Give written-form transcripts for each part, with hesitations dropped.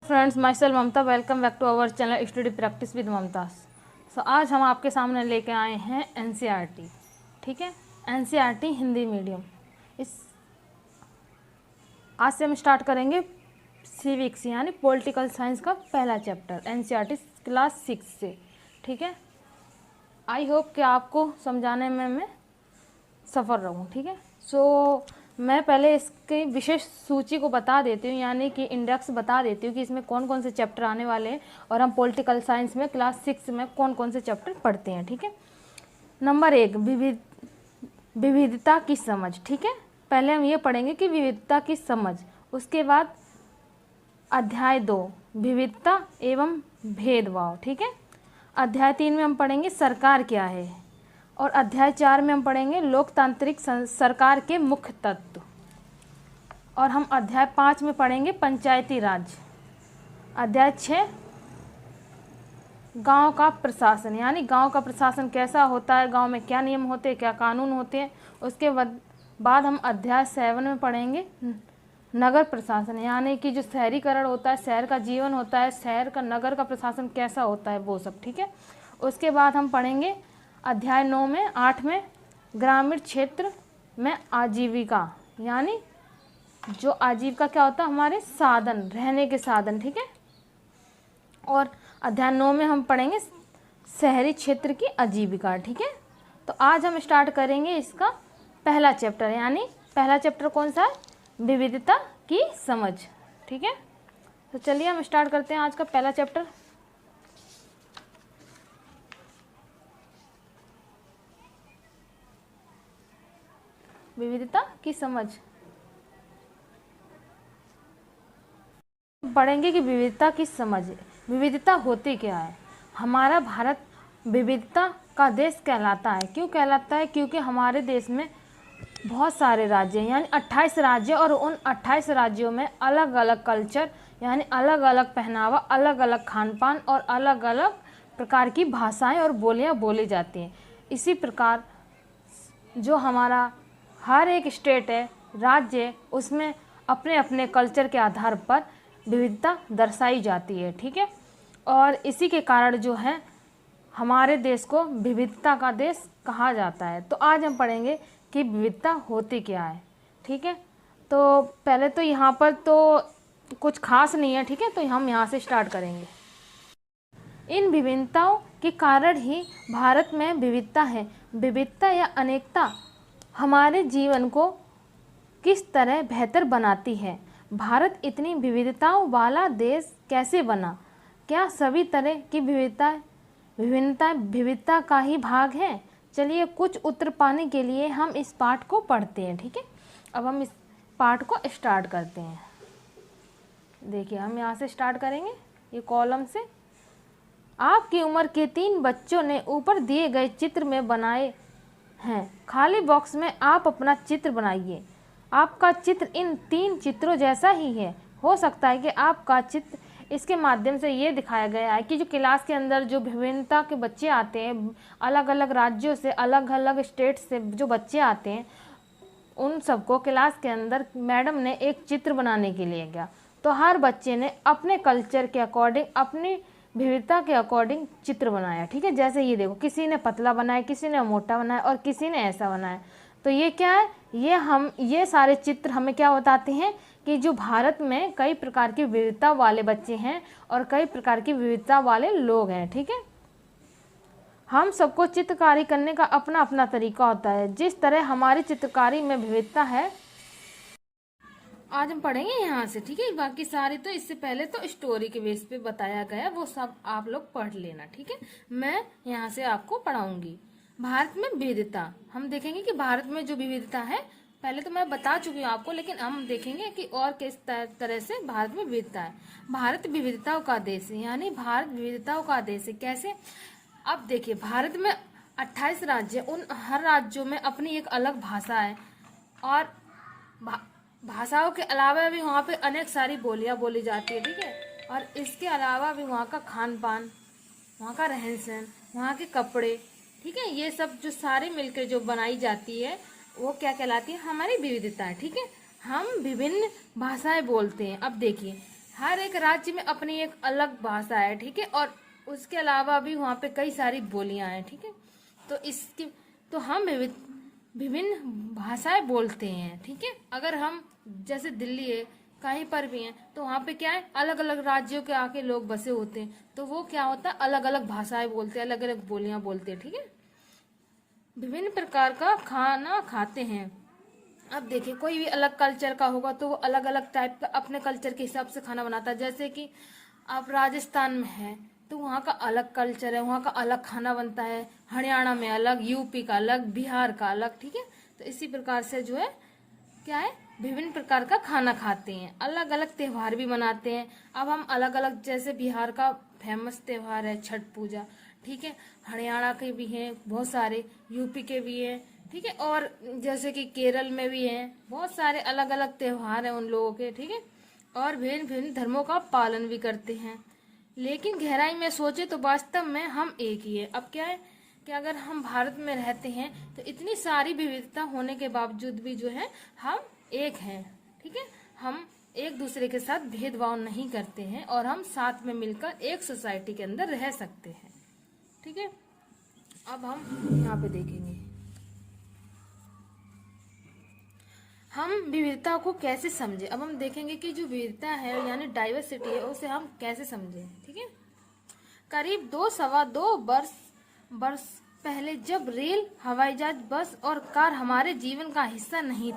Friends, myself Mamta, welcome back to our channel study practice with Mamta. So आज हम आपके सामने लेके आए हैं एनसीईआरटी। ठीक है, एनसीईआरटी हिंदी मीडियम। इस आज से हम स्टार्ट करेंगे सिविक्स यानी पॉलिटिकल साइंस का पहला चैप्टर एनसीईआरटी क्लास 6 से। ठीक है, आई होप कि आपको समझाने में मैं सफ़र रहूँ। ठीक है, सो मैं पहले इसकी विशेष सूची को बता देती हूँ, यानी कि इंडेक्स बता देती हूँ कि इसमें कौन कौन से चैप्टर आने वाले हैं और हम पॉलिटिकल साइंस में क्लास 6 में कौन कौन से चैप्टर पढ़ते हैं। ठीक है, नंबर 1 विविधता की समझ। ठीक है, पहले हम ये पढ़ेंगे कि विविधता की समझ। उसके बाद अध्याय 2 विविधता एवं भेदभाव। ठीक है, अध्याय 3 में हम पढ़ेंगे सरकार क्या है, और अध्याय 4 में हम पढ़ेंगे लोकतांत्रिक सरकार के मुख्य तत्व, और हम अध्याय 5 में पढ़ेंगे पंचायती राज। अध्याय 6 गांव का प्रशासन, यानी गांव का प्रशासन कैसा होता है, गांव में क्या नियम होते हैं, क्या कानून होते हैं। उसके बाद हम अध्याय 7 में पढ़ेंगे नगर प्रशासन, यानी कि जो शहरीकरण होता है, शहर का जीवन होता है, शहर का नगर का प्रशासन कैसा होता है, वो सब। ठीक है, उसके बाद हम पढ़ेंगे अध्याय 9 में 8 में ग्रामीण क्षेत्र में आजीविका, यानी जो आजीविका क्या होता है, हमारे साधन, रहने के साधन। ठीक है, और अध्याय 9 में हम पढ़ेंगे शहरी क्षेत्र की आजीविका। ठीक है, तो आज हम स्टार्ट करेंगे इसका पहला चैप्टर, यानी पहला चैप्टर कौन सा है, विविधता की समझ। ठीक है, तो चलिए हम स्टार्ट करते हैं आज का पहला चैप्टर। विविधता की समझ पढ़ेंगे कि विविधता की समझ, विविधता होती क्या है। हमारा भारत विविधता का देश कहलाता है। क्यों कहलाता है? क्योंकि हमारे देश में बहुत सारे राज्य हैं, यानी 28 राज्य, और उन 28 राज्यों में अलग अलग कल्चर, यानी अलग अलग पहनावा, अलग अलग खान पान और अलग अलग प्रकार की भाषाएं और बोलियां बोली जाती हैं। इसी प्रकार जो हमारा हर एक स्टेट है, राज्य है, उसमें अपने अपने कल्चर के आधार पर विविधता दर्शाई जाती है। ठीक है, और इसी के कारण जो है हमारे देश को विविधता का देश कहा जाता है। तो आज हम पढ़ेंगे कि विविधता होती क्या है। ठीक है, तो पहले तो यहाँ पर तो कुछ खास नहीं है। ठीक है, तो हम यहाँ से स्टार्ट करेंगे। इन विभिन्नताओं के कारण ही भारत में विविधता है। विविधता या अनेकता हमारे जीवन को किस तरह बेहतर बनाती है? भारत इतनी विविधताओं वाला देश कैसे बना? क्या सभी तरह की विभिन्नता विविधता का ही भाग है? चलिए कुछ उत्तर पाने के लिए हम इस पाठ को पढ़ते हैं। ठीक है, अब हम इस पाठ को स्टार्ट करते हैं। देखिए, हम यहाँ से स्टार्ट करेंगे, ये कॉलम से। आपकी उम्र के 3 बच्चों ने ऊपर दिए गए चित्र में बनाए हैं। खाली बॉक्स में आप अपना चित्र बनाइए। आपका चित्र इन 3 चित्रों जैसा ही है। हो सकता है कि आपका चित्र इसके माध्यम से ये दिखाया गया है कि जो क्लास के अंदर जो विभिन्नता के बच्चे आते हैं, अलग अलग राज्यों से, अलग अलग स्टेट से जो बच्चे आते हैं, उन सबको क्लास के अंदर मैडम ने एक चित्र बनाने के लिए गया। तो हर बच्चे ने अपने कल्चर के अकॉर्डिंग, अपनी विविधता के अकॉर्डिंग चित्र बनाया। ठीक है, जैसे ये देखो, किसी ने पतला बनाया, किसी ने मोटा बनाया, और किसी ने ऐसा बनाया। तो ये क्या है, ये सारे चित्र हमें क्या बताते हैं कि जो भारत में कई प्रकार की विविधता वाले बच्चे हैं और कई प्रकार की विविधता वाले लोग हैं। ठीक है, हम सबको चित्रकारी करने का अपना अपना तरीका होता है। जिस तरह हमारी चित्रकारी में विविधता है, आज हम पढ़ेंगे यहाँ से। ठीक है, बाकी सारी तो इससे पहले तो स्टोरी के बेस पे बताया गया, वो सब आप लोग पढ़ लेना। ठीक है, मैं यहाँ से आपको पढ़ाऊंगी। भारत में विविधता, हम देखेंगे कि भारत में जो विविधता है, पहले तो मैं बता चुकी हूँ आपको, लेकिन हम देखेंगे कि और किस तरह से भारत में विविधता है। भारत विविधताओं का देश है, यानी भारत विविधताओं का देश है। कैसे? अब देखिए, भारत में 28 राज्य, उन हर राज्यों में अपनी एक अलग भाषा है, और भाषाओं के अलावा भी वहाँ पे अनेक सारी बोलियाँ बोली जाती है। ठीक है, और इसके अलावा भी वहाँ का खान पान, वहाँ का रहन सहन, वहाँ के कपड़े, ठीक है, ये सब जो सारे मिलकर जो बनाई जाती है, वो क्या कहलाती है, हमारी विविधता है। ठीक है, हम विभिन्न भाषाएं बोलते हैं। अब देखिए, हर एक राज्य में अपनी एक अलग भाषा है, ठीक है, और उसके अलावा भी वहाँ पे कई सारी बोलियां हैं, ठीक है। तो इसकी तो हम विभिन्न भाषाएं बोलते हैं, ठीक है। अगर हम जैसे दिल्ली है, कहीं पर भी हैं, तो वहाँ पे क्या है, अलग अलग राज्यों के आके लोग बसे होते हैं, तो वो क्या होता है, अलग अलग भाषाएं बोलते हैं, अलग अलग बोलियां बोलते हैं, ठीक है। विभिन्न प्रकार का खाना खाते हैं। अब देखिए, कोई भी अलग कल्चर का होगा तो वो अलग अलग टाइप का अपने कल्चर के हिसाब से खाना बनाता है। जैसे कि आप राजस्थान में है तो वहाँ का अलग कल्चर है, वहाँ का अलग खाना बनता है, हरियाणा में अलग, यूपी का अलग, बिहार का अलग, ठीक है। तो इसी प्रकार से जो है क्या है, विभिन्न प्रकार का खाना खाते हैं, अलग अलग त्योहार भी मनाते हैं। अब हम अलग अलग, जैसे बिहार का फेमस त्योहार है छठ पूजा, ठीक है, हरियाणा के भी हैं बहुत सारे, यूपी के भी हैं, ठीक है, और जैसे कि केरल में भी हैं, बहुत सारे अलग अलग त्योहार हैं उन लोगों के, ठीक है, और भिन्न भिन्न धर्मों का पालन भी करते हैं। लेकिन गहराई में सोचे तो वास्तव में हम एक ही है। अब क्या है कि अगर हम भारत में रहते हैं तो इतनी सारी विविधता होने के बावजूद भी जो है हम एक हैं, ठीक है। हम एक दूसरे के साथ भेदभाव नहीं करते हैं और हम साथ में मिलकर एक सोसाइटी के अंदर रह सकते हैं, ठीक है। अब हम यहाँ पे देखेंगे हम विविधता को कैसे समझे। अब हम देखेंगे कि जो विविधता है यानी डाइवर्सिटी है उसे हम कैसे समझें, ठीक है। करीब 2 सवा 2 वर्ष पहले जब रेल, हवाई जहाज, बस और कार हमारे जीवन का हिस्सा नहीं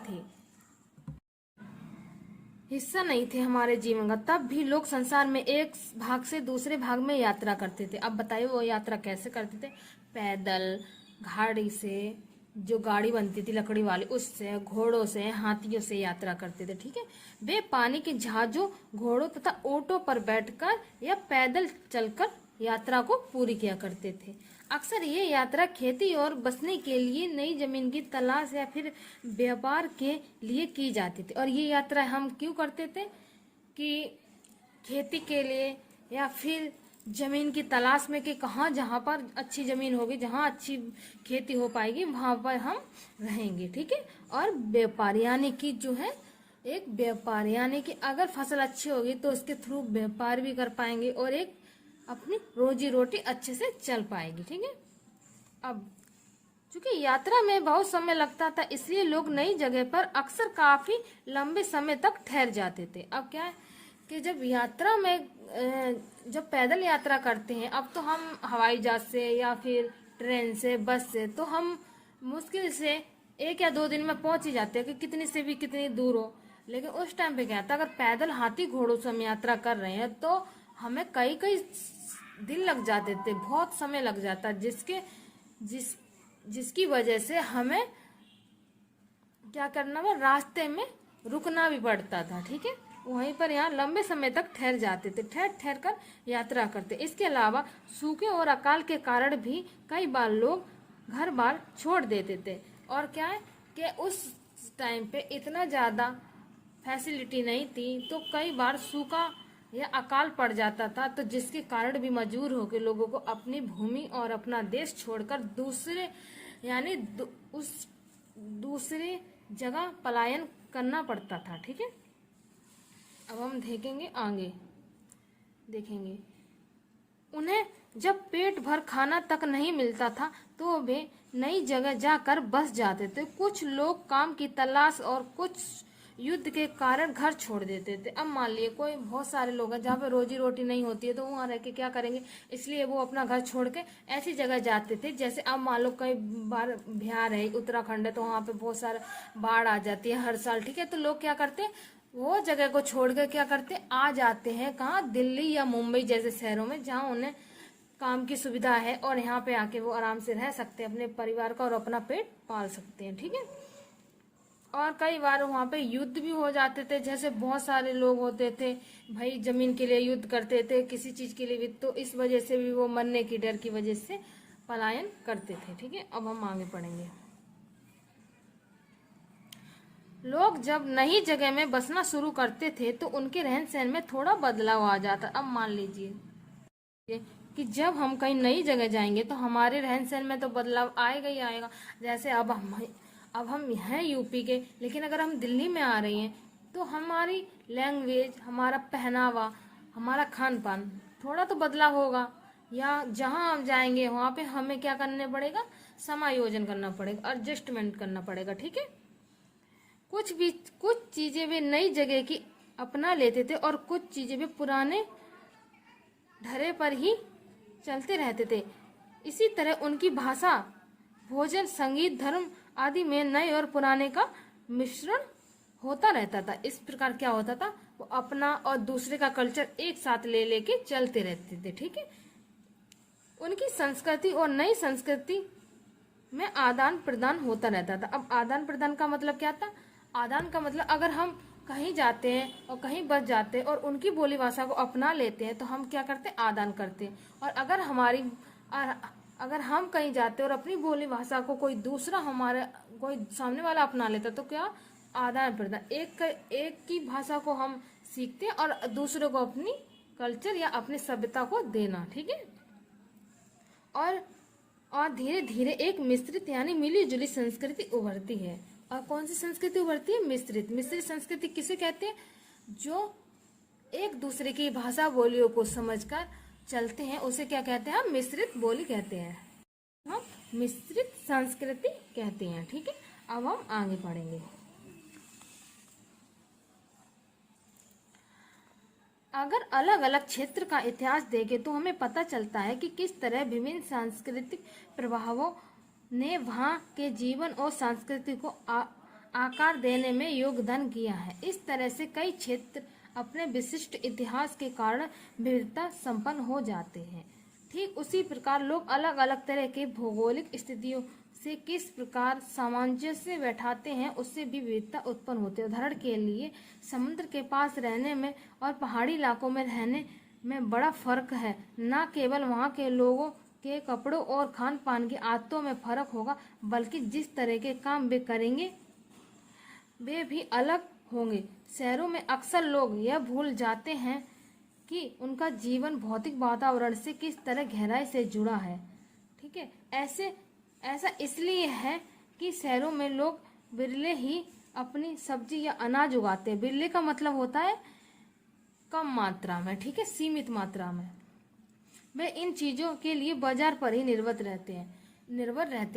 थे हमारे जीवन का, तब भी लोग संसार में एक भाग से दूसरे भाग में यात्रा करते थे। अब बताइए वो यात्रा कैसे करते थे, पैदल, गाड़ी से, जो गाड़ी बनती थी लकड़ी वाली उससे, घोड़ों से, हाथियों से यात्रा करते थे, ठीक है। वे पानी के जहाजों, घोड़ों तथा ओटों पर बैठकर या पैदल चलकर यात्रा को पूरी किया करते थे। अक्सर ये यात्रा खेती और बसने के लिए, नई जमीन की तलाश या फिर व्यापार के लिए की जाती थी। और ये यात्रा हम क्यों करते थे कि खेती के लिए या फिर जमीन की तलाश में कि कहाँ, जहाँ पर अच्छी जमीन होगी, जहाँ अच्छी खेती हो पाएगी वहां पर हम रहेंगे, ठीक है। और व्यापार यानी कि जो है एक व्यापार यानी कि अगर फसल अच्छी होगी तो उसके थ्रू व्यापार भी कर पाएंगे और एक अपनी रोजी रोटी अच्छे से चल पाएगी, ठीक है। अब चूंकि यात्रा में बहुत समय लगता था इसलिए लोग नई जगह पर अक्सर काफी लंबे समय तक ठहर जाते थे। अब क्या है कि जब यात्रा में जब पैदल यात्रा करते हैं, अब तो हम हवाई जहाज से या फिर ट्रेन से, बस से, तो हम मुश्किल से 1 या 2 दिन में पहुंच ही जाते हैं कि कितनी से भी कितनी दूर हो। लेकिन उस टाइम पे क्या था, अगर पैदल हाथी घोड़ों से हम यात्रा कर रहे हैं तो हमें कई कई दिन लग जाते थे, बहुत समय लग जाता, जिसकी वजह से हमें क्या करना था, रास्ते में रुकना भी पड़ता था, ठीक है। वहीं पर यहाँ लंबे समय तक ठहर जाते थे, ठहर ठहर कर यात्रा करते। इसके अलावा सूखे और अकाल के कारण भी कई बार लोग घर बार छोड़ देते थे। और क्या है कि उस टाइम पे इतना ज़्यादा फैसिलिटी नहीं थी, तो कई बार सूखा या अकाल पड़ जाता था, तो जिसके कारण भी मजबूर होकर लोगों को अपनी भूमि और अपना देश छोड़कर उस दूसरे जगह पलायन करना पड़ता था, ठीक है। अब हम देखेंगे आगे, देखेंगे उन्हें जब पेट भर खाना तक नहीं मिलता था तो वे नई जगह जाकर बस जाते थे। कुछ लोग काम की तलाश और कुछ युद्ध के कारण घर छोड़ देते थे। अब मान लिए कोई बहुत सारे लोग हैं जहाँ पे रोजी रोटी नहीं होती है तो वहाँ रह के क्या करेंगे, इसलिए वो अपना घर छोड़ के ऐसी जगह जाते थे। जैसे अब मान लो कई बार बिहार है, उत्तराखंड है, तो वहाँ पे बहुत सारा बाढ़ आ जाती है हर साल, ठीक है। तो लोग क्या करते हैं, वो जगह को छोड़ कर क्या करते आ जाते हैं कहाँ, दिल्ली या मुंबई जैसे शहरों में जहाँ उन्हें काम की सुविधा है और यहाँ पे आके वो आराम से रह सकते हैं, अपने परिवार का और अपना पेट पाल सकते हैं, ठीक है। और कई बार वहाँ पे युद्ध भी हो जाते थे, जैसे बहुत सारे लोग होते थे भाई जमीन के लिए युद्ध करते थे, किसी चीज के लिए भी, तो इस वजह से भी वो मरने की डर की वजह से पलायन करते थे, ठीक है। अब हम आगे पढ़ेंगे। लोग जब नई जगह में बसना शुरू करते थे तो उनके रहन सहन में थोड़ा बदलाव आ जाता। अब मान लीजिए कि जब हम कहीं नई जगह जाएंगे तो हमारे रहन सहन में तो बदलाव आएगा ही आएगा। जैसे अब हम हैं यूपी के, लेकिन अगर हम दिल्ली में आ रहे हैं तो हमारी लैंग्वेज, हमारा पहनावा, हमारा खान पान थोड़ा तो बदलाव होगा, या जहाँ हम जाएंगे वहाँ पे हमें क्या करने पड़ेगा, समायोजन करना पड़ेगा, एडजस्टमेंट करना पड़ेगा। ठीक है, कुछ चीजें वे नई जगह की अपना लेते थे और कुछ चीजें वे पुराने ढरे पर ही चलते रहते थे। इसी तरह उनकी भाषा, भोजन, संगीत, धर्म आदि में नए और पुराने का मिश्रण होता रहता था। इस प्रकार क्या होता था, वो अपना और दूसरे का कल्चर एक साथ ले लेके चलते रहते थे। ठीक है, उनकी संस्कृति और नई संस्कृति में आदान प्रदान होता रहता था। अब आदान प्रदान का मतलब क्या था, आदान का मतलब अगर हम कहीं जाते हैं और कहीं बस जाते हैं और उनकी बोली भाषा को अपना लेते हैं तो हम क्या करते हैं, आदान करते हैं। और अगर हम कहीं जाते हैं और अपनी बोली भाषा को कोई दूसरा, हमारे कोई सामने वाला अपना लेता तो क्या, आदान प्रदान। एक की भाषा को हम सीखते हैं और दूसरों को अपनी कल्चर या अपनी सभ्यता को देना। ठीक है, और धीरे धीरे एक मिश्रित यानी मिली जुली संस्कृति उभरती है। और कौन सी संस्कृति उभरती है, मिश्रित। मिश्रित संस्कृति किसे कहते हैं, जो एक दूसरे की भाषा बोलियों को समझकर चलते हैं, उसे क्या कहते हैं, हम मिश्रित बोली कहते हैं, हम मिश्रित संस्कृति कहते हैं। ठीक है, अब हम आगे पढ़ेंगे। अगर अलग अलग क्षेत्र का इतिहास देखें तो हमें पता चलता है कि किस तरह विभिन्न सांस्कृतिक प्रभावों ने वहाँ के जीवन और संस्कृति को आकार देने में योगदान किया है। इस तरह से कई क्षेत्र अपने विशिष्ट इतिहास के कारण विविधता संपन्न हो जाते हैं। ठीक उसी प्रकार लोग अलग अलग तरह के भौगोलिक स्थितियों से किस प्रकार सामंजस्य बैठाते हैं, उससे भी विविधता उत्पन्न होती है। उदाहरण के लिए समुद्र के पास रहने में और पहाड़ी इलाकों में रहने में बड़ा फर्क है। न केवल वहाँ के लोगों के कपड़ों और खान पान की आदतों में फर्क होगा, बल्कि जिस तरह के काम वे करेंगे वे भी अलग होंगे। शहरों में अक्सर लोग यह भूल जाते हैं कि उनका जीवन भौतिक वातावरण से किस तरह गहराई से जुड़ा है। ठीक है, ऐसा इसलिए है कि शहरों में लोग बिरले ही अपनी सब्जी या अनाज उगाते हैं। बिरले का मतलब होता है कम मात्रा में, ठीक है, सीमित मात्रा में। वे इन चीजों के लिए बाजार पर ही निर्भर रहते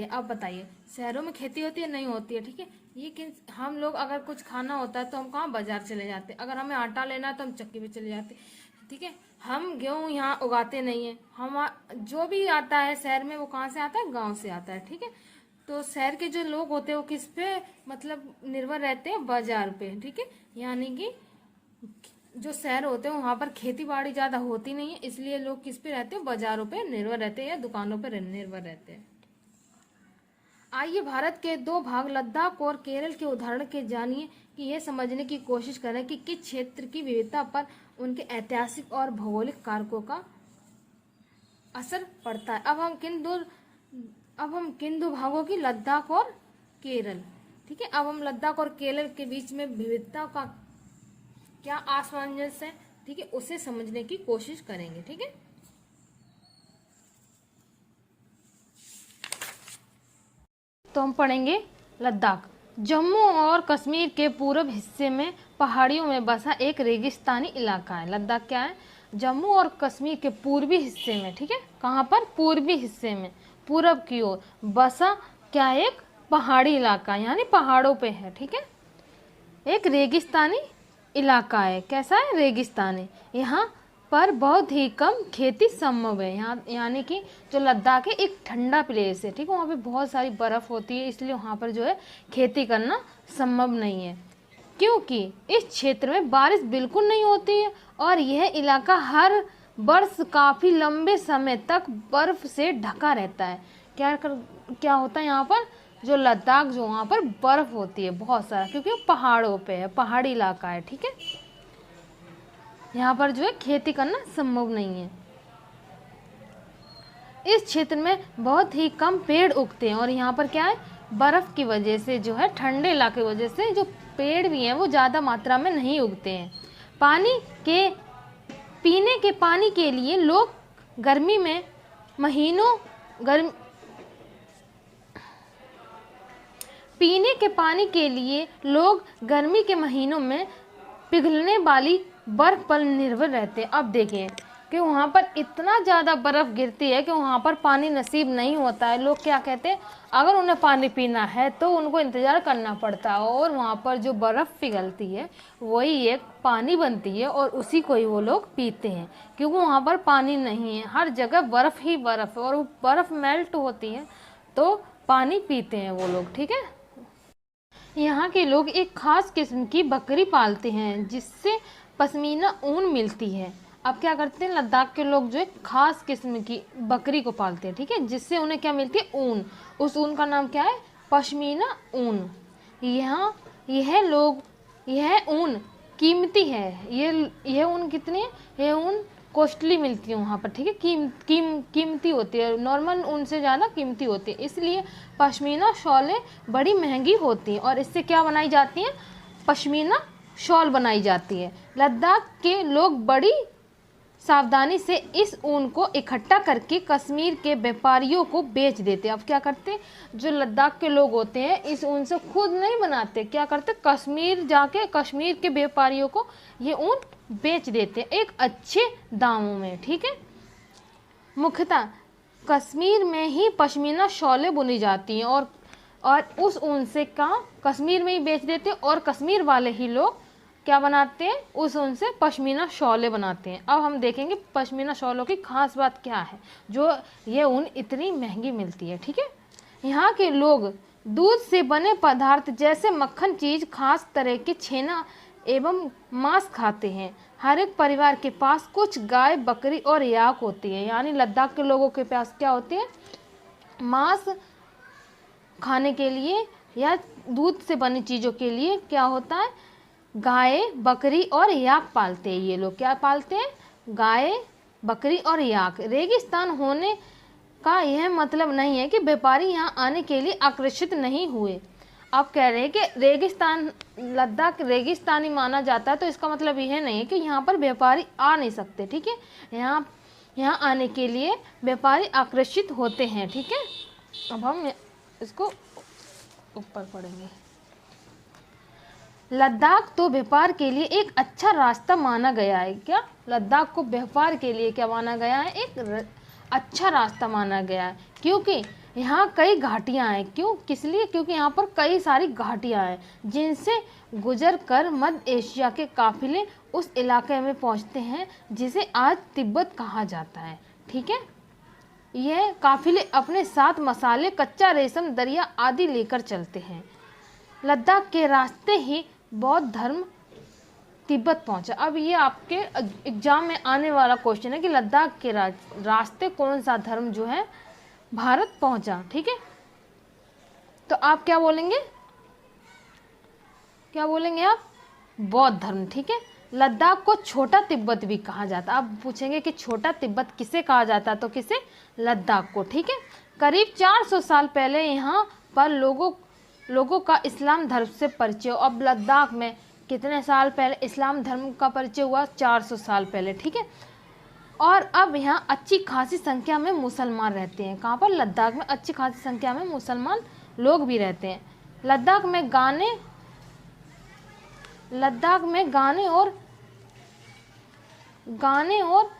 हैं। अब बताइए, शहरों में खेती होती है, नहीं होती है? ठीक है, ये हम लोग अगर कुछ खाना होता है तो हम कहाँ, बाजार चले जाते हैं। अगर हमें आटा लेना है तो हम चक्की पे चले जाते हैं। ठीक है, हम गेहूँ यहाँ उगाते नहीं है। हम जो भी आता है शहर में वो कहाँ से आता है, गांव से आता है। ठीक है, तो शहर के जो लोग होते हैं वो किस पे मतलब निर्भर रहते हैं, बाजार पे। ठीक है, यानी कि जो शहर होते हैं वहां पर खेती बाड़ी ज्यादा होती नहीं है, इसलिए लोग किस पे रहते हैं, बाजारों पे निर्भर रहते हैं या दुकानों पे निर्भर रहते हैं। आइए भारत के दो भाग लद्दाख और केरल के उदाहरण के जानिए कि यह समझने की कोशिश करें कि किस क्षेत्र की विविधता पर उनके ऐतिहासिक और भौगोलिक कारकों का असर पड़ता है। अब हम किन दो भागों की, लद्दाख और केरल। ठीक है, अब हम लद्दाख और केरल के बीच में विविधता का क्या असमंजस है, ठीक है, उसे समझने की कोशिश करेंगे। ठीक है, तो हम पढ़ेंगे लद्दाख। जम्मू और कश्मीर के पूर्व हिस्से में पहाड़ियों में बसा एक रेगिस्तानी इलाका है। लद्दाख क्या है, जम्मू और कश्मीर के पूर्वी हिस्से में, ठीक है, कहाँ पर, पूर्वी हिस्से में, पूरब की ओर बसा क्या, एक पहाड़ी इलाका, यानी पहाड़ों पे है। ठीक है, एक रेगिस्तानी इलाका है। कैसा है, रेगिस्तानी। यहाँ पर बहुत ही कम खेती संभव है। यहाँ यानी कि जो लद्दाख है एक ठंडा प्लेस है, ठीक है, वहाँ पे बहुत सारी बर्फ़ होती है, इसलिए वहाँ पर जो है खेती करना संभव नहीं है, क्योंकि इस क्षेत्र में बारिश बिल्कुल नहीं होती है और यह इलाका हर वर्ष काफ़ी लंबे समय तक बर्फ़ से ढका रहता है। क्या होता है यहाँ पर, जो लद्दाख जो वहाँ पर बर्फ़ होती है बहुत सारा, क्योंकि वो पहाड़ों पे है, पहाड़ी इलाका है। ठीक है, यहाँ पर जो है खेती करना संभव नहीं है। इस क्षेत्र में बहुत ही कम पेड़ उगते हैं और यहाँ पर क्या है, बर्फ़ की वजह से जो है, ठंडे इलाके की वजह से जो पेड़ भी हैं वो ज़्यादा मात्रा में नहीं उगते हैं। पीने के पानी के लिए लोग गर्मी में महीनों पीने के पानी के लिए लोग गर्मी के महीनों में पिघलने वाली बर्फ पर निर्भर रहते हैं। अब देखिए कि वहाँ पर इतना ज़्यादा बर्फ़ गिरती है कि वहाँ पर पानी नसीब नहीं होता है। लोग क्या कहते हैं, अगर उन्हें पानी पीना है तो उनको इंतज़ार करना पड़ता है, और वहाँ पर जो बर्फ़ पिघलती है वही एक पानी बनती है और उसी को ही वो लोग पीते हैं, क्योंकि वहाँ पर पानी नहीं है, हर जगह बर्फ़ ही बर्फ़ है और वो बर्फ़ मेल्ट होती है तो पानी पीते हैं वो लोग। ठीक है, यहाँ के लोग एक खास किस्म की बकरी पालते हैं जिससे पश्मीना ऊन मिलती है। अब क्या करते हैं, लद्दाख के लोग जो है खास किस्म की बकरी को पालते हैं, ठीक है, जिससे उन्हें क्या मिलती है, ऊन। उस ऊन का नाम क्या है, पश्मीना ऊन। यहाँ यह ऊन कीमती है। यह ऊन कितनी है, यह ऊन कॉस्टली मिलती है वहाँ पर, ठीक है, कीमती होती है, नॉर्मल ऊन से ज़्यादा कीमती होती है, इसलिए पश्मीना शॉलें बड़ी महंगी होती हैं और इससे क्या बनाई जाती हैं, पश्मीना शॉल बनाई जाती है। लद्दाख के लोग बड़ी सावधानी से इस ऊन को इकट्ठा करके कश्मीर के व्यापारियों को बेच देते हैं। अब क्या करते, जो लद्दाख के लोग होते हैं इस ऊन से खुद नहीं बनाते, क्या करते, कश्मीर जाके कश्मीर के व्यापारियों को ये ऊन बेच देते हैं एक अच्छे दामों में। ठीक है, मुख्यतः कश्मीर में ही पश्मीना शॉलें बुनी जाती हैं और उस ऊन से कश्मीर में ही बेच देते हैं और कश्मीर वाले ही लोग क्या बनाते हैं, उस ऊन से पश्मीना शॉलें बनाते हैं। अब हम देखेंगे पश्मीना शॉलों की खास बात क्या है जो ये ऊन इतनी महंगी मिलती है। ठीक है, यहाँ के लोग दूध से बने पदार्थ जैसे मक्खन, चीज, खास तरह के छेना एवं मांस खाते हैं। हर एक परिवार के पास कुछ गाय, बकरी और याक होती है। यानी लद्दाख के लोगों के पास क्या होते हैं, मांस खाने के लिए या दूध से बनी चीज़ों के लिए क्या होता है, गाय, बकरी और याक पालते हैं। ये लोग क्या पालते हैं, गाय, बकरी और याक। रेगिस्तान होने का यह मतलब नहीं है कि व्यापारी यहाँ आने के लिए आकर्षित नहीं हुए। आप कह रहे हैं कि रेगिस्तान, लद्दाख रेगिस्तानी माना जाता है, तो इसका मतलब यह नहीं है कि यहाँ पर व्यापारी आ नहीं सकते। ठीक है, यहाँ आने के लिए व्यापारी आकर्षित होते हैं। ठीक है, अब हम इसको ऊपर पढ़ेंगे। लद्दाख तो व्यापार के लिए एक अच्छा रास्ता माना गया है। क्या, लद्दाख को व्यापार के लिए क्या माना गया है, एक अच्छा रास्ता माना गया है, क्योंकि यहाँ कई घाटियाँ हैं। क्यों, किस लिए, क्योंकि यहाँ पर कई सारी घाटियाँ हैं जिनसे गुजर कर मध्य एशिया के काफिले उस इलाके में पहुँचते हैं जिसे आज तिब्बत कहा जाता है। ठीक है, यह काफिले अपने साथ मसाले, कच्चा रेशम, दरिया आदि लेकर चलते हैं। लद्दाख के रास्ते ही बौद्ध धर्म तिब्बत पहुंचा। अब ये आपके एग्जाम में आने वाला क्वेश्चन है कि लद्दाख के रास्ते कौन सा धर्म जो है भारत पहुंचा। ठीक है, तो आप क्या बोलेंगे, आप बौद्ध धर्म। ठीक है, लद्दाख को छोटा तिब्बत भी कहा जाता है। आप पूछेंगे कि छोटा तिब्बत किसे कहा जाता है, तो किसे, लद्दाख को। ठीक है, करीब 400 साल पहले यहाँ पर लोगों का इस्लाम धर्म से परिचय। अब लद्दाख में कितने साल पहले इस्लाम धर्म का परिचय हुआ, 400 साल पहले। ठीक है, और अब यहाँ अच्छी खासी संख्या में मुसलमान रहते हैं। कहाँ पर, लद्दाख में अच्छी खासी संख्या में मुसलमान लोग भी रहते हैं। लद्दाख में गाने और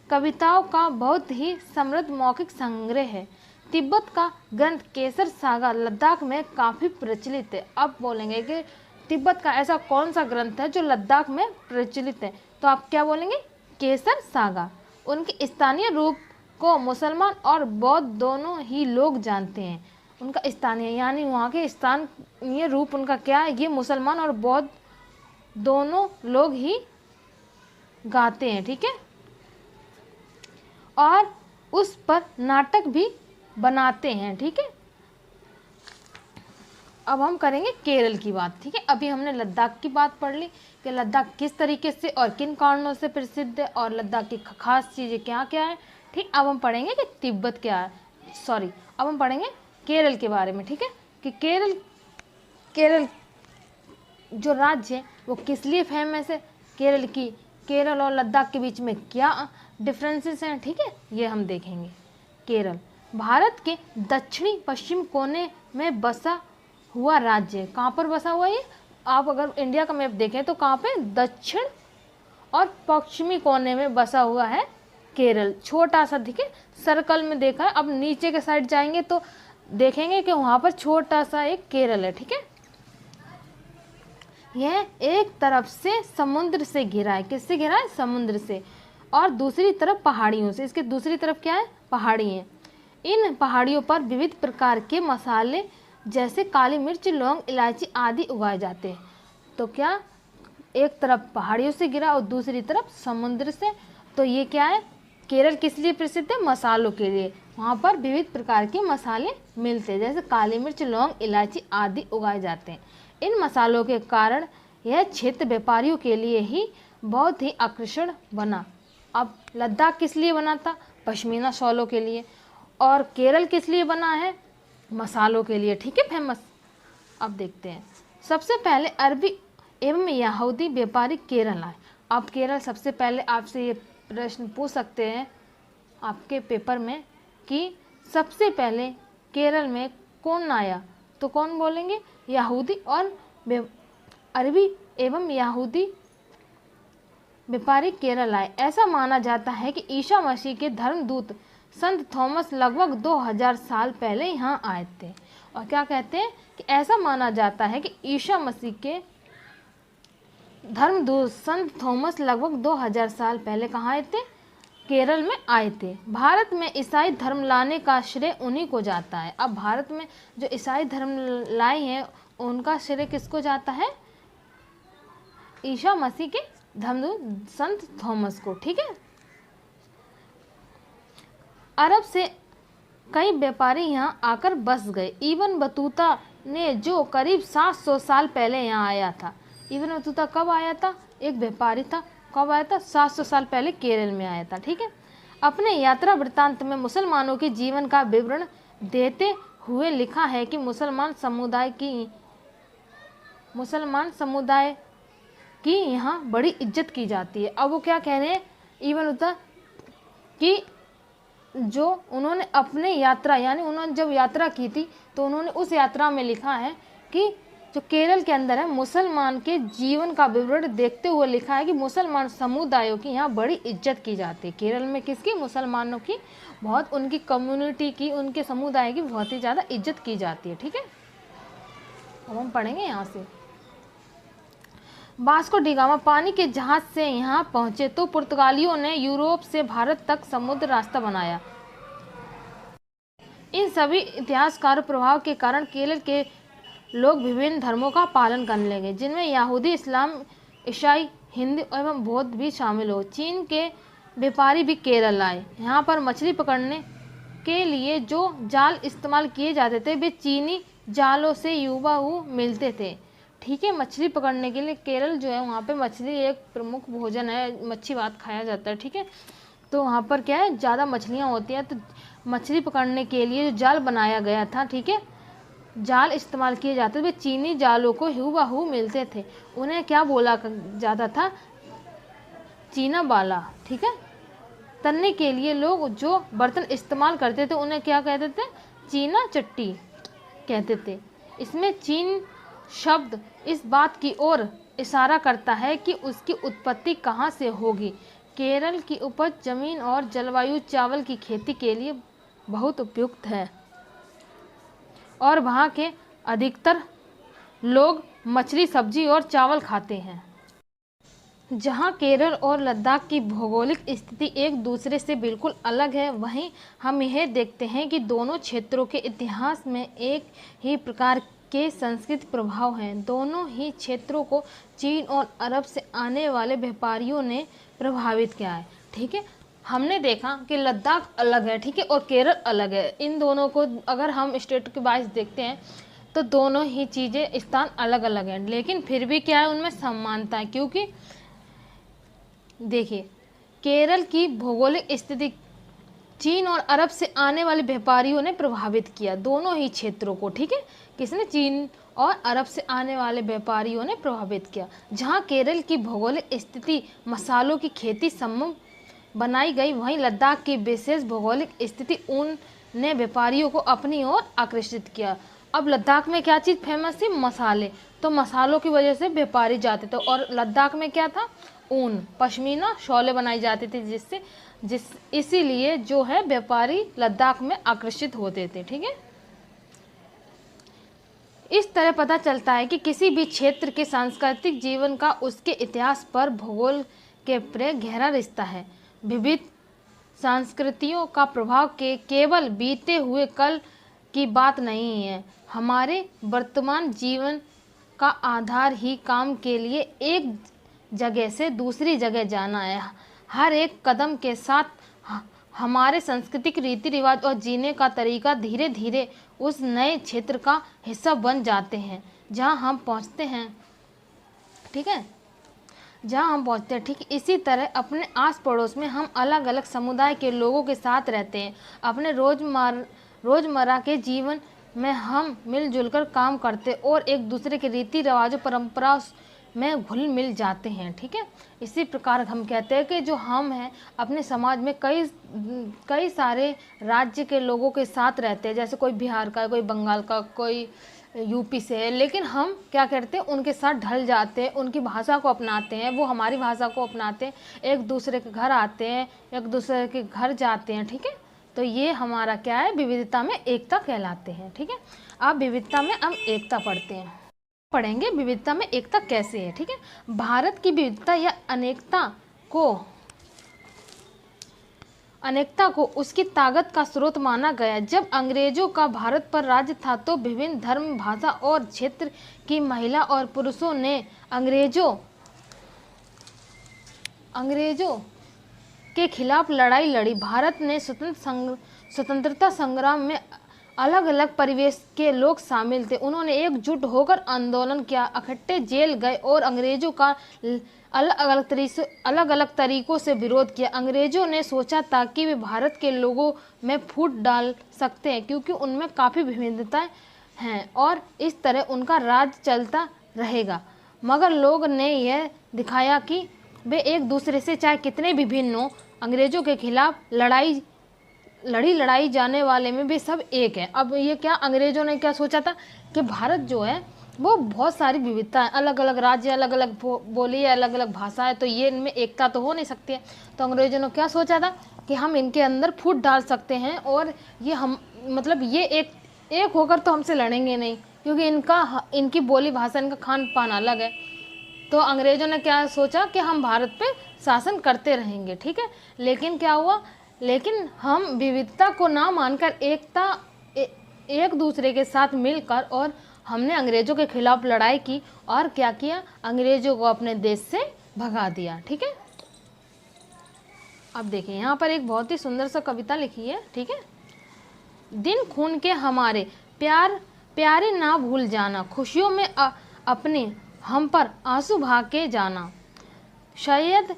कविताओं का बहुत ही समृद्ध मौखिक संग्रह है। तिब्बत का ग्रंथ केसर सागा लद्दाख में काफ़ी प्रचलित है। अब बोलेंगे कि तिब्बत का ऐसा कौन सा ग्रंथ है जो लद्दाख में प्रचलित है, तो आप क्या बोलेंगे, केसर सागा। उनके स्थानीय रूप को मुसलमान और बौद्ध दोनों ही लोग जानते हैं। उनका स्थानीय यानी वहाँ के स्थानीय रूप उनका क्या है, ये मुसलमान और बौद्ध दोनों लोग ही गाते हैं। ठीक है, और उस पर नाटक भी बनाते हैं। ठीक है, अब हम करेंगे केरल की बात। ठीक है, अभी हमने लद्दाख की बात पढ़ ली कि लद्दाख किस तरीके से और किन कारणों से प्रसिद्ध है और लद्दाख की खास चीज़ें क्या क्या है। ठीक, अब हम पढ़ेंगे कि तिब्बत क्या है, अब हम पढ़ेंगे केरल के बारे में। ठीक है, कि केरल जो राज्य है वो किस लिए फेमस है, केरल और लद्दाख के बीच में क्या डिफरेंसेस हैं। ठीक है, ये हम देखेंगे। केरल भारत के दक्षिणी पश्चिम कोने में बसा हुआ राज्य है। कहाँ पर बसा हुआ है ये, आप अगर इंडिया का मैप देखें तो कहाँ पे दक्षिण और पश्चिमी कोने में बसा हुआ है केरल, छोटा सा, ठीक है, सर्कल में देखा है। अब नीचे के साइड जाएंगे तो देखेंगे कि वहाँ पर छोटा सा एक केरल है, ठीक है। यह एक तरफ से समुद्र से घिरा है, किससे घिरा है? समुद्र से, और दूसरी तरफ पहाड़ियों से। इसके दूसरी तरफ क्या है? पहाड़ी है। इन पहाड़ियों पर विविध प्रकार के मसाले जैसे काली मिर्च, लौंग, इलायची आदि उगाए जाते हैं। तो क्या, एक तरफ पहाड़ियों से घिरा और दूसरी तरफ समुद्र से। तो ये क्या है? केरल किस लिए प्रसिद्ध है? मसालों के लिए। वहाँ पर विविध प्रकार के मसाले मिलते हैं, जैसे काली मिर्च, लौंग, इलायची आदि उगाए जाते हैं। इन मसालों के कारण यह क्षेत्र व्यापारियों के लिए ही बहुत ही आकर्षण बना। अब लद्दाख किस लिए बना था? पश्मीना शॉलों के लिए। और केरल किस लिए बना है? मसालों के लिए, ठीक है, फेमस। अब देखते हैं, सबसे पहले अरबी एवं यहूदी व्यापारी केरल आए। अब केरल, सबसे पहले आपसे ये प्रश्न पूछ सकते हैं आपके पेपर में कि सबसे पहले केरल में कौन आया? तो कौन बोलेंगे? यहूदी और अरबी एवं यहूदी व्यापारी केरल आए। ऐसा माना जाता है कि ईसा मसीह के धर्मदूत संत थॉमस लगभग 2000 साल पहले यहाँ आए थे। और क्या कहते हैं कि ऐसा माना जाता है कि ईसा मसीह के धर्मदूत संत थॉमस लगभग 2000 साल पहले कहाँ आए थे? केरल में आए थे। भारत में ईसाई धर्म लाने का श्रेय उन्हीं को जाता है। अब भारत में जो ईसाई धर्म लाए हैं उनका श्रेय किसको जाता है? ईसा मसीह के धर्मदूत संत थॉमस को, ठीक है। अरब से कई व्यापारी यहाँ आकर बस गए। इब्न बतूता ने, जो करीब 700 साल पहले यहाँ आया था। इब्न बतूता कब आया था? एक व्यापारी था। कब आया था? 700 साल पहले केरल में आया था, ठीक है। अपने यात्रा वृत्तांत में मुसलमानों के जीवन का विवरण देते हुए लिखा है कि मुसलमान समुदाय की यहाँ बड़ी इज्जत की जाती है। अब वो क्या कह रहे हैं इब्न बतूता कि जो उन्होंने अपने यात्रा, यानी उन्होंने जब यात्रा की थी तो उन्होंने उस यात्रा में लिखा है कि जो केरल के अंदर है मुसलमान के जीवन का विवरण देखते हुए लिखा है कि मुसलमान समुदायों की यहाँ बड़ी इज्जत की जाती है। केरल में किसकी? मुसलमानों की बहुत, उनकी कम्युनिटी की, उनके समुदाय की बहुत ही ज़्यादा इज्जत की जाती है, ठीक है। अब हम पढ़ेंगे यहाँ से। वास्को डी गामा पानी के जहाज से यहाँ पहुंचे तो पुर्तगालियों ने यूरोप से भारत तक समुद्र रास्ता बनाया। इन सभी इतिहासकार प्रभाव के कारण केरल के लोग विभिन्न धर्मों का पालन करने लगे, जिनमें यहूदी, इस्लाम, ईसाई, हिंदू एवं बौद्ध भी शामिल हो। चीन के व्यापारी भी केरल आए। यहाँ पर मछली पकड़ने के लिए जो जाल इस्तेमाल किए जाते थे वे चीनी जालों से यूबाऊ मिलते थे, ठीक है। मछली पकड़ने के लिए केरल जो है वहाँ पे मछली एक प्रमुख भोजन है, मच्छी भात खाया जाता है, ठीक है। तो वहाँ पर क्या है, ज़्यादा मछलियाँ होती हैं, तो मछली पकड़ने के लिए जो जाल बनाया गया था, ठीक है, जाल इस्तेमाल किए जाते थे, चीनी जालों को हूबहू मिलते थे। उन्हें क्या बोला जाता था? चीना बाला, ठीक है। तलने के लिए लोग जो बर्तन इस्तेमाल करते थे उन्हें क्या कहते थे? चीना चट्टी कहते थे। इसमें चीन शब्द इस बात की ओर इशारा करता है कि उसकी उत्पत्ति कहाँ से होगी। केरल की उपज जमीन और जलवायु चावल की खेती के लिए बहुत उपयुक्त है और वहाँ के अधिकतर लोग मछली, सब्जी और चावल खाते हैं। जहाँ केरल और लद्दाख की भौगोलिक स्थिति एक दूसरे से बिल्कुल अलग है, वहीं हम यह देखते हैं कि दोनों क्षेत्रों के इतिहास में एक ही प्रकार के सांस्कृतिक प्रभाव हैं। दोनों ही क्षेत्रों को चीन और अरब से आने वाले व्यापारियों ने प्रभावित किया है, ठीक है। हमने देखा कि लद्दाख अलग है, ठीक है, और केरल अलग है। इन दोनों को अगर हम स्टेट के वाइज देखते हैं तो दोनों ही चीज़ें, स्थान अलग अलग हैं, लेकिन फिर भी क्या है, उनमें समानता है। क्योंकि देखिए, केरल की भौगोलिक स्थिति चीन और अरब से आने वाले व्यापारियों ने प्रभावित किया दोनों ही क्षेत्रों को, ठीक है। किसने? चीन और अरब से आने वाले व्यापारियों ने प्रभावित किया। जहाँ केरल की भौगोलिक स्थिति मसालों की खेती संभव बनाई गई, वहीं लद्दाख की विशेष भौगोलिक स्थिति उन ने व्यापारियों को अपनी ओर आकर्षित किया। अब लद्दाख में क्या चीज़ फेमस थी? मसाले। तो मसालों की वजह से व्यापारी जाते थे। और लद्दाख में क्या था? ऊन, पश्मीना शॉलें बनाई जाती थी, इसीलिए जो है व्यापारी लद्दाख में आकर्षित होते थे। ठीक है, इस तरह पता चलता है कि किसी भी क्षेत्र के सांस्कृतिक जीवन का उसके इतिहास पर भूगोल के प्रे गहरा रिश्ता है। विविध संस्कृतियों का प्रभाव के केवल बीते हुए कल की बात नहीं है। हमारे वर्तमान जीवन का आधार ही काम के लिए एक जगह से दूसरी जगह जाना है। हर एक कदम के साथ हमारे सांस्कृतिक रीति रिवाज और जीने का तरीका धीरे धीरे उस नए क्षेत्र का हिस्सा बन जाते हैं जहां हम पहुंचते हैं। ठीक है, जहां हम पहुंचते हैं। ठीक इसी तरह अपने आस पड़ोस में हम अलग अलग समुदाय के लोगों के साथ रहते हैं। अपने रोज़मर्रा के जीवन में हम मिलजुल कर काम करते और एक दूसरे के रीति रिवाजों परंपरा में घुल मिल जाते हैं। ठीक है, इसी प्रकार हम कहते हैं कि जो हम हैं अपने समाज में कई सारे राज्य के लोगों के साथ रहते हैं। जैसे कोई बिहार का, कोई बंगाल का, कोई यूपी से है, लेकिन हम क्या करते हैं? उनके साथ ढल जाते हैं, उनकी भाषा को अपनाते हैं, वो हमारी भाषा को अपनाते हैं, एक दूसरे के घर आते हैं, एक दूसरे के घर जाते हैं। ठीक है, तो ये हमारा क्या है? विविधता में एकता कहलाते हैं। ठीक है, अब विविधता में हम एकता पढ़ेंगे विविधता में एकता कैसे है। ठीक है, भारत की विविधता या अनेकता को उसकी ताकत का स्रोत माना गया। जब अंग्रेजों का भारत पर राज्य था तो विभिन्न धर्म, भाषा और क्षेत्र की महिला और पुरुषों ने अंग्रेजों के खिलाफ लड़ाई लड़ी। भारत ने स्वतंत्रता संग्राम में अलग अलग परिवेश के लोग शामिल थे। उन्होंने एकजुट होकर आंदोलन किया, इकट्ठे जेल गए और अंग्रेजों का अलग अलग तरीकों से विरोध किया। अंग्रेजों ने सोचा था कि वे भारत के लोगों में फूट डाल सकते हैं क्योंकि उनमें काफ़ी विविधताएं हैं और इस तरह उनका राज चलता रहेगा। मगर लोग ने यह दिखाया कि वे एक दूसरे से चाहे कितने भी भिन्न हों, अंग्रेजों के खिलाफ लड़ाई जाने वाले में भी सब एक है। अब ये क्या अंग्रेजों ने क्या सोचा था कि भारत जो है वो बहुत सारी विविधता है, अलग अलग राज्य, अलग अलग बोली है, अलग अलग भाषा है, तो ये इनमें एकता तो हो नहीं सकती है। तो अंग्रेजों ने क्या सोचा था कि हम इनके अंदर फूट डाल सकते हैं और ये हम मतलब ये एक होकर तो हमसे लड़ेंगे नहीं, क्योंकि इनकी बोली भाषा, इनका खान पान अलग है। तो अंग्रेजों ने क्या सोचा कि हम भारत पे शासन करते रहेंगे। ठीक है, लेकिन क्या हुआ? लेकिन हम विविधता को ना मानकर एक दूसरे के साथ मिलकर और हमने अंग्रेजों के खिलाफ लड़ाई की और क्या किया? अंग्रेजों को अपने देश से भगा दिया। ठीक है, अब देखिए यहाँ पर एक बहुत ही सुंदर सा कविता लिखी है। ठीक है, दिन खून के हमारे प्यारे ना भूल जाना, खुशियों में अपने हम पर आंसू बहा के जाना। शायद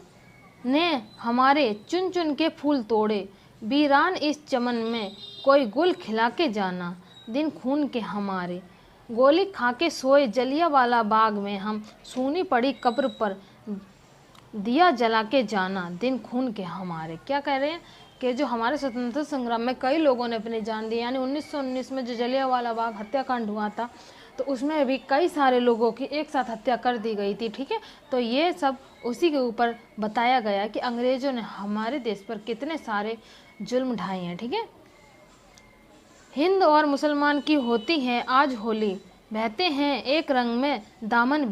ने हमारे चुन चुन के फूल तोड़े, वीरान इस चमन में कोई गुल खिला के जाना। दिन खून के हमारे, गोली खा के सोए जलियांवाला बाग में हम, सूनी पड़ी कब्र पर दिया जला के जाना। दिन खून के हमारे, क्या कह रहे हैं कि जो हमारे स्वतंत्रता संग्राम में कई लोगों ने अपनी जान दी, यानी 1919 में जो जलियांवाला बाग हत्याकांड हुआ था तो उसमें भी कई सारे लोगों की एक साथ हत्या कर दी गई थी। ठीक है, तो ये सब उसी के ऊपर बताया गया कि अंग्रेजों ने हमारे देश पर कितने सारे जुल्म ढाए हैं। ठीक है, हिंद और मुसलमान की होती है आज होली, बहते हैं एक रंग में दामन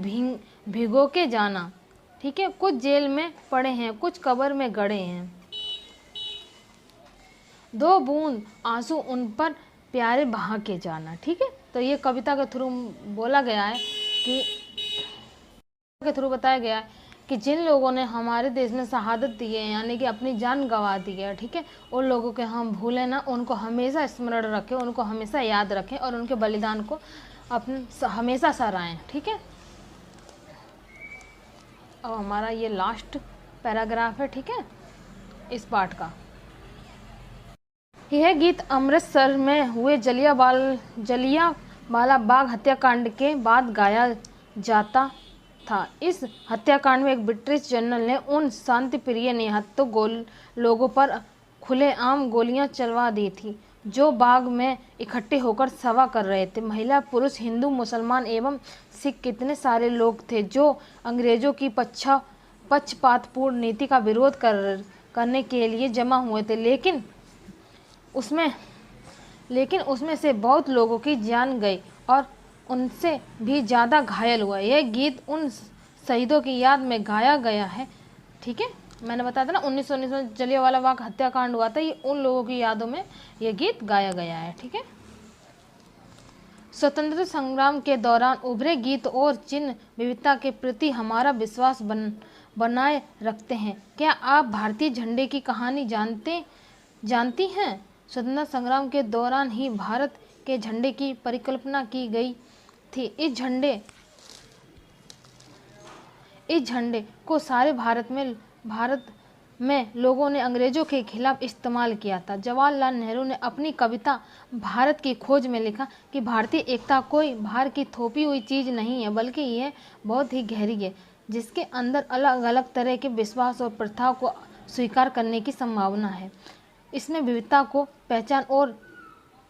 भिगो के जाना। ठीक है, कुछ जेल में पड़े हैं, कुछ कब्र में गड़े हैं, दो बूंद आंसू उन पर प्यारे बहा के जाना। ठीक है, तो ये कविता के थ्रू बोला गया है के थ्रू बताया गया है कि जिन लोगों ने हमारे देश में शहादत दी है, यानी कि अपनी जान गंवा दी है, ठीक है, उन लोगों के हम भूलें ना, उनको हमेशा स्मरण रखें, उनको हमेशा याद रखें और उनके बलिदान को अपने हमेशा सराहें। ठीक है, अब हमारा ये लास्ट पैराग्राफ है। ठीक है, इस पार्ट का यह गीत अमृतसर में हुए जलियांवाला बाग हत्याकांड के बाद गाया जाता था। इस हत्याकांड में एक ब्रिटिश जनरल ने उन शांतिप्रिय निहत्थे लोगों पर खुलेआम गोलियां चलवा दी थी। जो बाग में इकट्ठे होकर सभा कर रहे थे। महिला, पुरुष, हिंदू, मुसलमान एवं सिख कितने सारे लोग थे जो अंग्रेजों की पक्षपातपूर्ण नीति का विरोध करने के लिए जमा हुए थे। लेकिन उसमें से बहुत लोगों की जान गई और उनसे भी ज़्यादा घायल हुआ। यह गीत उन शहीदों की याद में गाया गया है। ठीक है, मैंने बताया था ना 1919 में जलियांवाला बाग हत्याकांड हुआ था, ये उन लोगों की यादों में यह गीत गाया गया है। ठीक है, स्वतंत्रता संग्राम के दौरान उभरे गीत और चिन्ह विविधता के प्रति हमारा विश्वास बनाए रखते हैं। क्या आप भारतीय झंडे की कहानी जानती हैं? स्वतंत्रता संग्राम के दौरान ही भारत के झंडे की परिकल्पना की गई थी। इस झंडे को सारे भारत में लोगों ने अंग्रेजों के खिलाफ इस्तेमाल किया था। जवाहरलाल नेहरू ने अपनी कविता भारत की खोज में लिखा कि भारतीय एकता कोई बाहर की थोपी हुई चीज़ नहीं है, बल्कि यह बहुत ही गहरी है, जिसके अंदर अलग अलग तरह के विश्वास और प्रथाओं को स्वीकार करने की संभावना है। इसमें विविधता को पहचान और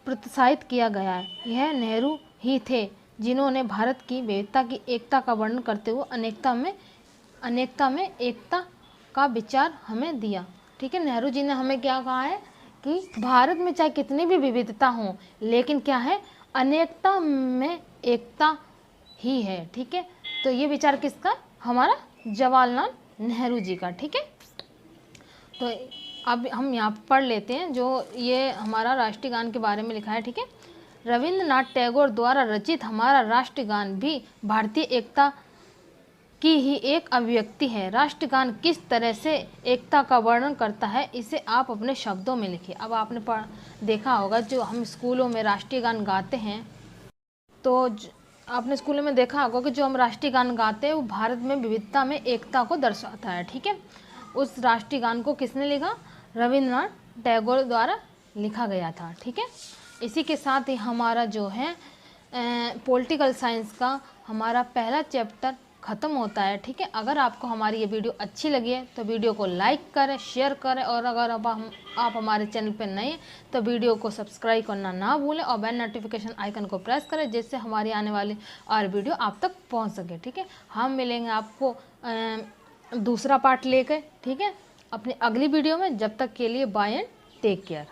प्रोत्साहित किया गया है। यह नेहरू ही थे जिन्होंने भारत की विविधता की एकता का वर्णन करते हुए अनेकता में एकता का विचार हमें दिया। ठीक है, नेहरू जी ने हमें क्या कहा है कि भारत में चाहे कितनी भी विविधता हो, लेकिन क्या है, अनेकता में एकता ही है। ठीक है, तो ये विचार किसका? हमारा जवाहरलाल नेहरू जी का। ठीक है, तो अब हम यहाँ पढ़ लेते हैं जो ये हमारा राष्ट्रीय गान के बारे में लिखा है। ठीक है, रविंद्रनाथ टैगोर द्वारा रचित हमारा राष्ट्रीय गान भी भारतीय एकता की ही एक अभिव्यक्ति है। राष्ट्रगान किस तरह से एकता का वर्णन करता है, इसे आप अपने शब्दों में लिखिए। अब आपने देखा होगा जो हम स्कूलों में राष्ट्रीय गान गाते हैं, तो आपने स्कूलों में देखा होगा कि जो हम राष्ट्रीय गान गाते हैं वो भारत में विविधता में एकता को दर्शाता है। ठीक है, उस राष्ट्रीय गान को किसने लिखा? रविंद्रनाथ टैगोर द्वारा लिखा गया था। ठीक है, इसी के साथ ही हमारा जो है पॉलिटिकल साइंस का हमारा पहला चैप्टर ख़त्म होता है। ठीक है, अगर आपको हमारी ये वीडियो अच्छी लगी है तो वीडियो को लाइक करें, शेयर करें, और अगर आप हमारे चैनल पर नए हैं तो वीडियो को सब्सक्राइब करना ना भूलें और बेल नोटिफिकेशन आइकन को प्रेस करें, जिससे हमारी आने वाली और वीडियो आप तक पहुंच सके। ठीक है, हम मिलेंगे आपको दूसरा पार्ट लेकर। ठीक है, अपनी अगली वीडियो में। जब तक के लिए बाय एंड टेक केयर।